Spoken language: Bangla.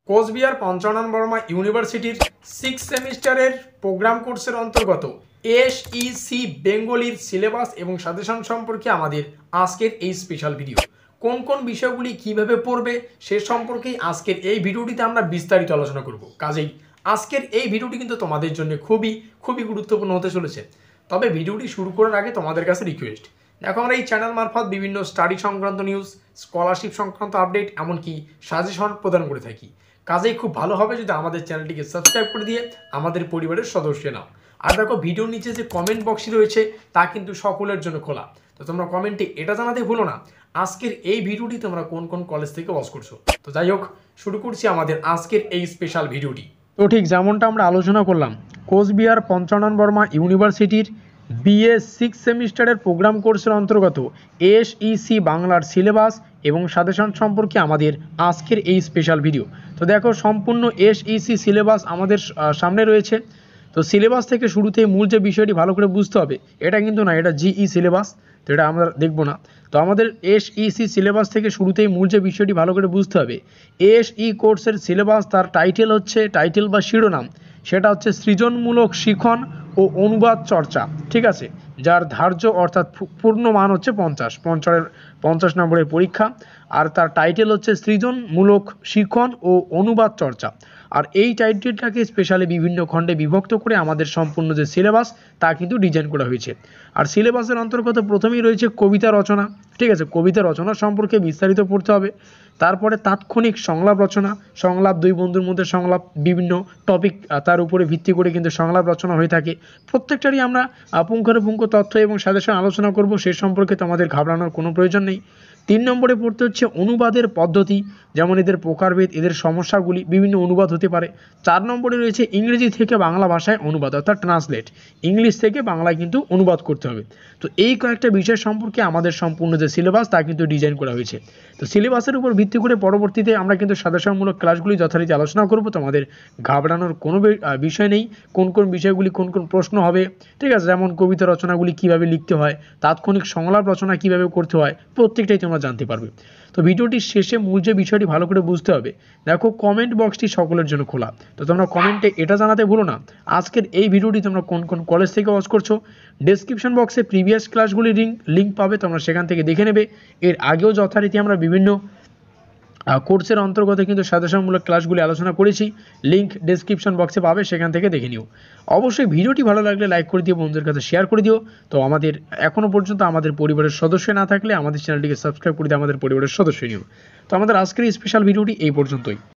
কোচবিহার পঞ্চানন বর্মা ইউনিভার্সিটির 6 সেমিস্টারের প্রোগ্রাম কোর্সের অন্তর্গত এসইসি বেঙ্গলির সিলেবাস এবং সাজেশন সম্পর্কে আমাদের আজকের এই স্পেশাল ভিডিও। কোন কোন বিষয়গুলি কিভাবে পড়বে সে সম্পর্কেই আজকের এই ভিডিওটিতে আমরা বিস্তারিত আলোচনা করব। কাজেই আজকের এই ভিডিওটি কিন্তু তোমাদের জন্য খুবই গুরুত্বপূর্ণ হতে চলেছে। তবে ভিডিওটি শুরু করার আগে তোমাদের কাছে রিকোয়েস্ট, দেখো আমরা এই চ্যানেল মারফত বিভিন্ন স্টাডি সংক্রান্ত নিউজ, স্কলারশিপ সংক্রান্ত আপডেট, এমনকি সাজেশন প্রদান করে থাকি। কাজেই খুব ভালো হবে যদি আমাদের চ্যানেলটিকে সাবস্ক্রাইব করে দিয়ে আমাদের পরিবারের সদস্য নাও। আর দেখো ভিডিওর নিচে যে কমেন্ট বক্সটি রয়েছে তা কিন্তু সকলের জন্য খোলা, তো তোমরা কমেন্টে এটা জানাতে ভুলো না আজকের এই ভিডিওটি তোমরা কোন কোন কলেজ থেকে ওয়াচ করছো। তো যাই হোক, শুরু করছি আমাদের আজকের এই স্পেশাল ভিডিওটি। তো ঠিক যেমনটা আমরা আলোচনা করলাম, কোচবিহার পঞ্চানন বর্মা ইউনিভার্সিটির বিএ 6 সেমিস্টারের প্রোগ্রাম কোর্সের অন্তর্গত এসইসি বাংলার সিলেবাস এবং সাজেশন সম্পর্কে আমাদের আজকের এই স্পেশাল ভিডিও। তো দেখো, সম্পূর্ণ এসইসি সিলেবাস আমাদের সামনে রয়েছে। তো সিলেবাস থেকে শুরুতেই মূল যে বিষয়টি ভালো করে বুঝতে হবে, এটা কিন্তু না, এটা জিই সিলেবাস, তো এটা আমরা দেখব না। তো আমাদের এসইসি সিলেবাস থেকে শুরুতেই মূল যে বিষয়টি ভালো করে বুঝতে হবে, এসই কোর্সের সিলেবাস, তার টাইটেল বা শিরোনাম, সেটা হচ্ছে সৃজনমূলক শিখন ও অনুবাদ চর্চা, ঠিক আছে, যার ধার্য অর্থাৎ পূর্ণ মান হচ্ছে 50 নম্বরের পরীক্ষা। আর তার টাইটেল হচ্ছে সৃজনমূলক শিখন ও অনুবাদ চর্চা। আর এই টাইটেলটাকে স্পেশালি বিভিন্ন খণ্ডে বিভক্ত করে আমাদের সম্পূর্ণ যে সিলেবাস তা কিন্তু ডিজাইন করা হয়েছে। আর সিলেবাসের অন্তর্গত প্রথমেই রয়েছে কবিতা রচনা, ঠিক আছে, কবিতা রচনা সম্পর্কে বিস্তারিত পড়তে হবে। তারপরে তাৎক্ষণিক সংলাপ রচনা, সংলাপ, দুই বন্ধুর মধ্যে সংলাপ, বিভিন্ন টপিক তার উপরে ভিত্তি করে কিন্তু সংলাপ রচনা হয়ে থাকে। প্রত্যেকটারই আমরা পুঙ্খানুপুঙ্খ তথ্য এবং সাজেশন আলোচনা করব, সে সম্পর্কে তো আমাদের ঘাবড়ানোর কোনো প্রয়োজন নেই। 3 নম্বরে পড়তে হচ্ছে অনুবাদের পদ্ধতি, যেমন এদের প্রকারভেদ, এদের সমস্যাগুলি, বিভিন্ন অনুবাদ হতে পারে। 4 নম্বরে রয়েছে ইংরেজি থেকে বাংলা ভাষায় অনুবাদ, অর্থাৎ ট্রান্সলেট, ইংলিশ থেকে বাংলায় কিন্তু অনুবাদ করতে হবে। তো এই কয়েকটা বিষয় সম্পর্কে আমাদের সম্পূর্ণ যে সিলেবাস তা কিন্তু ডিজাইন করা হয়েছে। তো সিলেবাসের উপর ভিত্তি করে পরবর্তীতে আমরা কিন্তু সাজেশনমূলক ক্লাসগুলি যথারীতি আলোচনা করব। তোমাদের ঘাবড়ানোর কোনো বিষয় নেই। কোন কোন বিষয়গুলি, কোন কোন প্রশ্ন হবে, ঠিক আছে, যেমন কবিতা রচনাগুলি কিভাবে লিখতে হয়, তাৎক্ষণিক সংলাপ রচনা কিভাবে করতে হয়, প্রত্যেকটাই তোমরা জানতে পারবে। তো ভিডিওটির শেষে মূল যে বিষয়টি ভালো করে বুঝতে হবে, দেখো কমেন্ট বক্সটি সকলের জন্য খোলা, তো তোমরা কমেন্টে এটা জানাতে ভুলো না আজকের এই ভিডিওটি তোমরা কোন কোন কলেজ থেকে ওয়াচ করছো। ডেসক্রিপশন বক্সে প্রিভিয়াস ক্লাসগুলির লিঙ্ক পাবে, তোমরা সেখান থেকে দেখে নেবে। এর আগেও যথারীতি আমরা বিভিন্ন কোর্সের অন্তর্গত কিন্তু সাজেশনমূলক ক্লাসগুলি আলোচনা করেছি, লিঙ্ক ডেসক্রিপশন বক্সে পাবে, সেখান থেকে দেখে নিও। অবশ্যই ভিডিওটি ভালো লাগলে লাইক করে দিও, বন্ধুদের কাছে শেয়ার করে দিও। তো আমাদের এখনও পর্যন্ত আমাদের পরিবারের সদস্য না থাকলে আমাদের চ্যানেলটিকে সাবস্ক্রাইব করে দিয়ে আমাদের পরিবারের সদস্য নিও। তো আমাদের আজকের এই স্পেশাল ভিডিওটি এই পর্যন্তই।